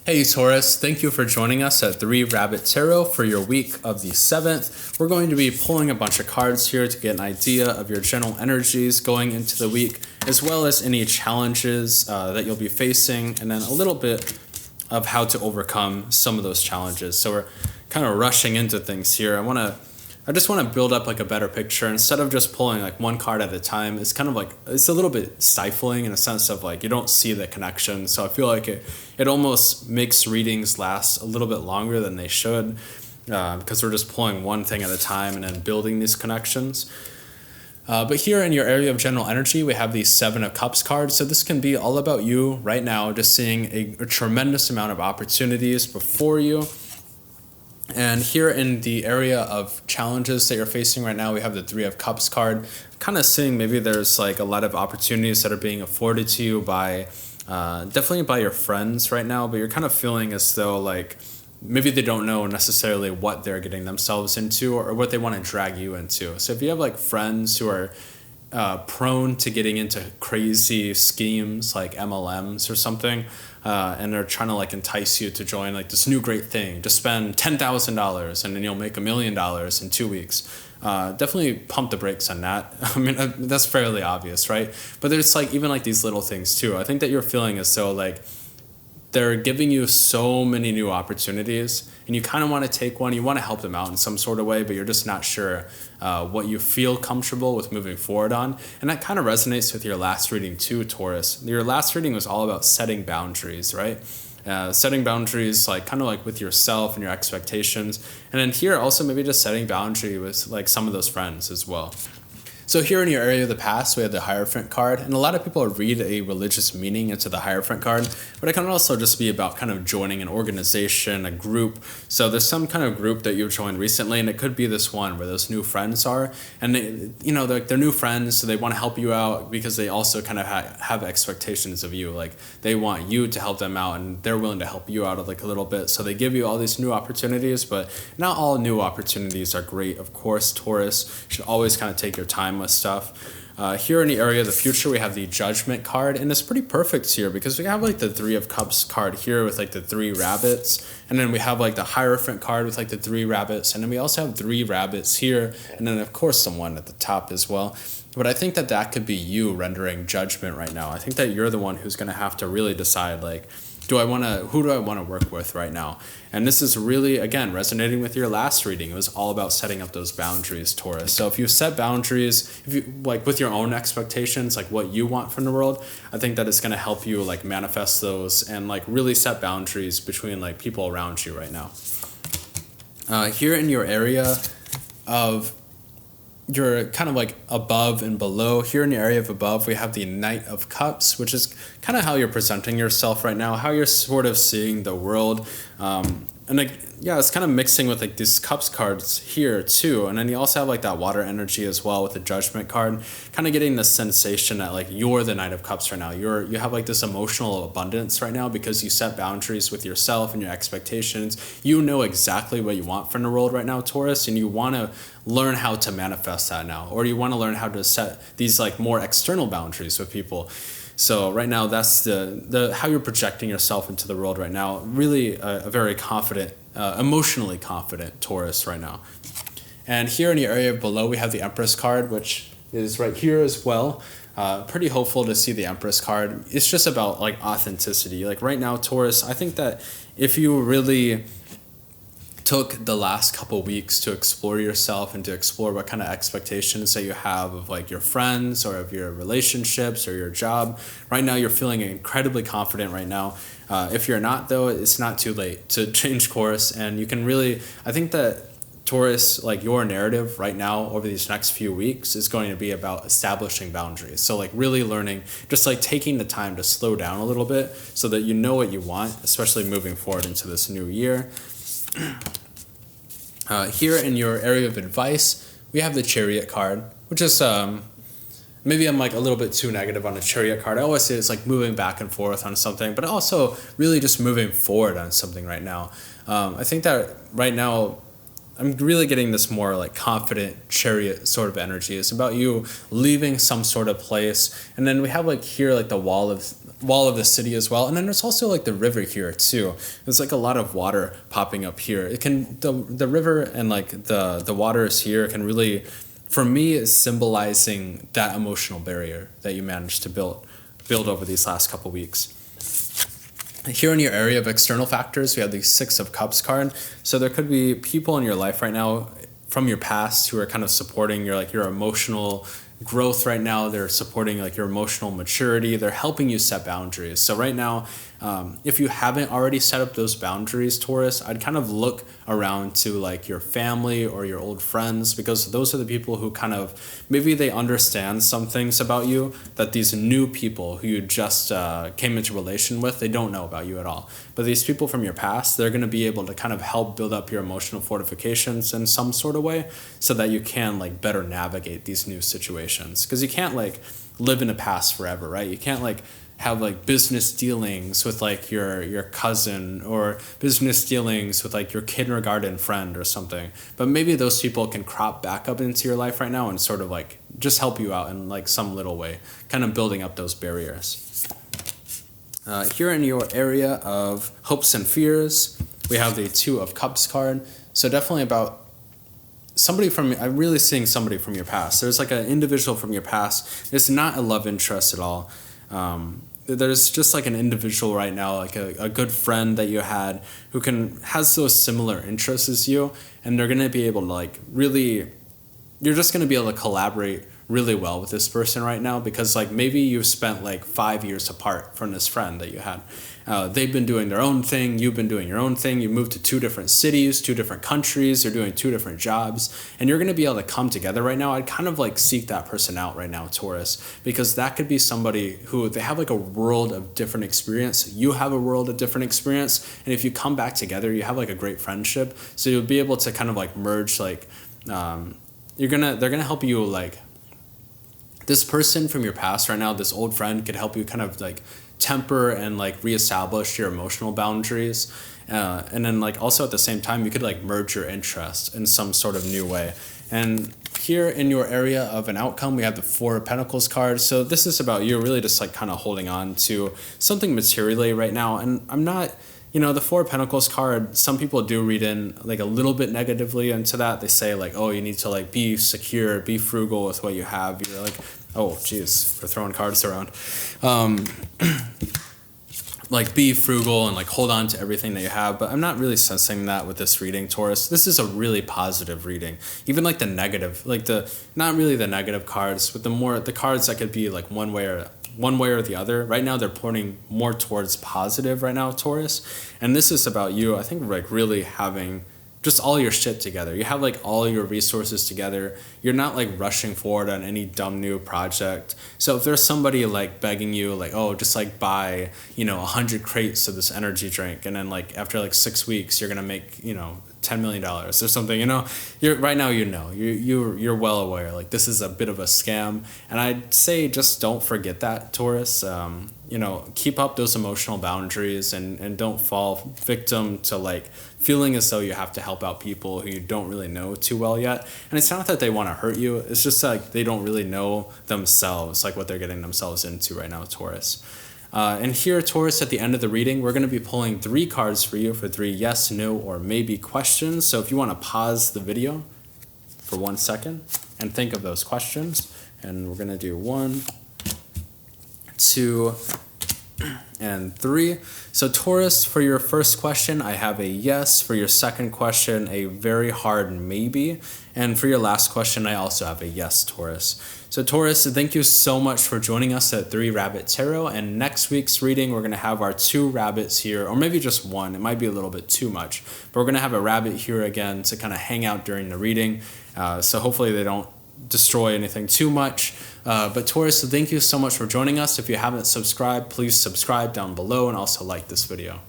Hey Taurus, thank you for joining us at 3 Rabbit Tarot for your week of the 7th. We're going to be pulling a bunch of cards here to get an idea of your general energies going into the week, as well as any challenges that you'll be facing, and then a little bit of how to overcome some of those challenges. So we're kind of rushing into things here. I just want to build up like a better picture instead of just pulling like one card at a time. It's kind of like, it's a little bit stifling in a sense of like you don't see the connection. So I feel like it almost makes readings last a little bit longer than they should because we're just pulling one thing at a time and then building these connections. But here in your area of general energy, we have the Seven of Cups card. So this can be all about you right now, just seeing a tremendous amount of opportunities before you. And here in the area of challenges that you're facing right now, we have the Three of Cups card. Kind of seeing maybe there's like a lot of opportunities that are being afforded to you by definitely by your friends right now, but you're kind of feeling as though like maybe they don't know necessarily what they're getting themselves into or what they want to drag you into. So if you have like friends who are prone to getting into crazy schemes like MLMs or something, and they're trying to like entice you to join like this new great thing, just spend $10,000 and then you'll make $1 million in 2 weeks. Definitely pump the brakes on that. I mean, that's fairly obvious, right? But there's like even like these little things too. I think that you're feeling as though like they're giving you so many new opportunities and you kind of want to take one. You want to help them out in some sort of way, but you're just not sure what you feel comfortable with moving forward on. And that kind of resonates with your last reading too, Taurus. Your last reading was all about setting boundaries, right? Setting boundaries like kind of like with yourself and your expectations. And then here also maybe just setting boundary with like some of those friends as well. So here in your area of the past, we have the Hierophant card, and a lot of people read a religious meaning into the Hierophant card, but it can also just be about kind of joining an organization, a group. So there's some kind of group that you've joined recently, and it could be this one where those new friends are, and they, you know, they're new friends, so they want to help you out because they also kind of have expectations of you. Like they want you to help them out, and they're willing to help you out like a little bit. So they give you all these new opportunities, but not all new opportunities are great. Of course, Taurus, you should always kind of take your time with stuff. Here in the area of the future, we have the Judgment card, and it's pretty perfect here because we have like the Three of Cups card here with like the 3 rabbits, and then we have like the Hierophant card with like the 3 rabbits, and then we also have 3 rabbits here, and then of course someone at the top as well. But I think that that could be you rendering judgment right now. I think that you're the one who's going to have to really decide like, who do I want to work with right now? And this is really, again, resonating with your last reading. It was all about setting up those boundaries, Taurus. So if you set boundaries, if you like with your own expectations, like what you want from the world, I think that it's going to help you like manifest those and like really set boundaries between like people around you right now. Here in your area of you're kind of like above and below. Here in the area of above, we have the Knight of Cups, which is kind of how you're presenting yourself right now, how you're sort of seeing the world. And like, yeah, it's kind of mixing with like these Cups cards here too. And then you also have like that water energy as well with the Judgment card, kind of getting the sensation that like you're the Knight of Cups right now. You have like this emotional abundance right now because you set boundaries with yourself and your expectations. You know exactly what you want from the world right now, Taurus, and you want to learn how to manifest that now, or you want to learn how to set these like more external boundaries with people. So right now, that's the how you're projecting yourself into the world right now. Really a very confident, emotionally confident Taurus right now. And here in the area below, we have the Empress card, which is right here as well. Pretty hopeful to see the Empress card. It's just about like authenticity. Like right now, Taurus, I think that if you really took the last couple weeks to explore yourself and to explore what kind of expectations that you have of like your friends or of your relationships or your job. Right now, you're feeling incredibly confident right now. If you're not, though, it's not too late to change course. And you can really, I think that Taurus, like your narrative right now over these next few weeks is going to be about establishing boundaries. So like really learning, just like taking the time to slow down a little bit so that you know what you want, especially moving forward into this new year. Here in your area of advice, we have the Chariot card, which is maybe I'm like a little bit too negative on the Chariot card. I always say it's like moving back and forth on something, but also really just moving forward on something right now. I think that right now I'm really getting this more like confident chariot sort of energy. It's about you leaving some sort of place. And then we have like here like the wall of the city as well. And then there's also like the river here too. There's like a lot of water popping up here. It can the river and like the waters here can really, for me, is symbolizing that emotional barrier that you managed to build over these last couple weeks. Here in your area of external factors, we have the Six of Cups card. So there could be people in your life right now from your past who are kind of supporting your emotional growth right now. They're supporting like your emotional maturity. They're helping you set boundaries. So right now, if you haven't already set up those boundaries, Taurus, I'd kind of look around to like your family or your old friends, because those are the people who kind of, maybe they understand some things about you that these new people who you just came into relation with, they don't know about you at all. But these people from your past, they're going to be able to kind of help build up your emotional fortifications in some sort of way so that you can like better navigate these new situations. Because you can't like live in the past forever, right? You can't like have like business dealings with like your cousin, or business dealings with like your kindergarten friend or something. But maybe those people can crop back up into your life right now and sort of like just help you out in like some little way, kind of building up those barriers. Here in your area of hopes and fears, we have the Two of Cups card. So definitely about somebody from, I'm really seeing somebody from your past. There's like an individual from your past. It's not a love interest at all. There's just like an individual right now, like a good friend that you had who has those similar interests as you, and they're going to be able to like really, you're just going to be able to collaborate really well with this person right now, because like maybe you've spent like 5 years apart from this friend that you had. They've been doing their own thing, you've been doing your own thing, you moved to 2 different cities, 2 different countries, you're doing 2 different jobs, and you're going to be able to come together right now. I'd kind of like seek that person out right now, Taurus, because that could be somebody who they have like a world of different experience, you have a world of different experience, and if you come back together, you have like a great friendship, so you'll be able to kind of like merge like, they're gonna help you like, this person from your past right now, this old friend, could help you kind of like temper and like reestablish your emotional boundaries. And then like also at the same time, you could like merge your interests in some sort of new way. And here in your area of an outcome, we have the Four of Pentacles card. So this is about you really just like kind of holding on to something materially right now. And I'm not, the Four of Pentacles card, some people do read in like a little bit negatively into that. They say like, oh, you need to like be secure, be frugal with what you have. You're like, oh, geez, we're throwing cards around. Like be frugal and like hold on to everything that you have. But I'm not really sensing that with this reading, Taurus. This is a really positive reading. Even like the negative, like not really the negative cards, but the cards that could be like one way or the other. Right now, they're pointing more towards positive right now, Taurus. And this is about you, I think, like really having just all your shit together. You have like all your resources together. You're not like rushing forward on any dumb new project. So if there's somebody like begging you like, oh, just like buy, 100 crates of this energy drink, and then like after like 6 weeks, you're going to make, $10 million or something, you're right now, you're well aware, like this is a bit of a scam. And I'd say just don't forget that, Taurus. Keep up those emotional boundaries and don't fall victim to like feeling as though you have to help out people who you don't really know too well yet. And it's not that they want to hurt you. It's just like they don't really know themselves, like what they're getting themselves into right now, Taurus. And here, Taurus, at the end of the reading, we're going to be pulling 3 cards for you for 3 yes, no, or maybe questions. So if you want to pause the video for 1 second and think of those questions, and we're going to do 1, 2, and 3. So Taurus, for your first question, I have a yes. For your second question, a very hard maybe. And for your last question, I also have a yes, Taurus. So Taurus, thank you so much for joining us at 3 Rabbit Tarot. And next week's reading, we're going to have our 2 rabbits here, or maybe just 1. It might be a little bit too much. But we're going to have a rabbit here again to kind of hang out during the reading. So hopefully they don't destroy anything too much. But Taurus, thank you so much for joining us. If you haven't subscribed, please subscribe down below and also like this video.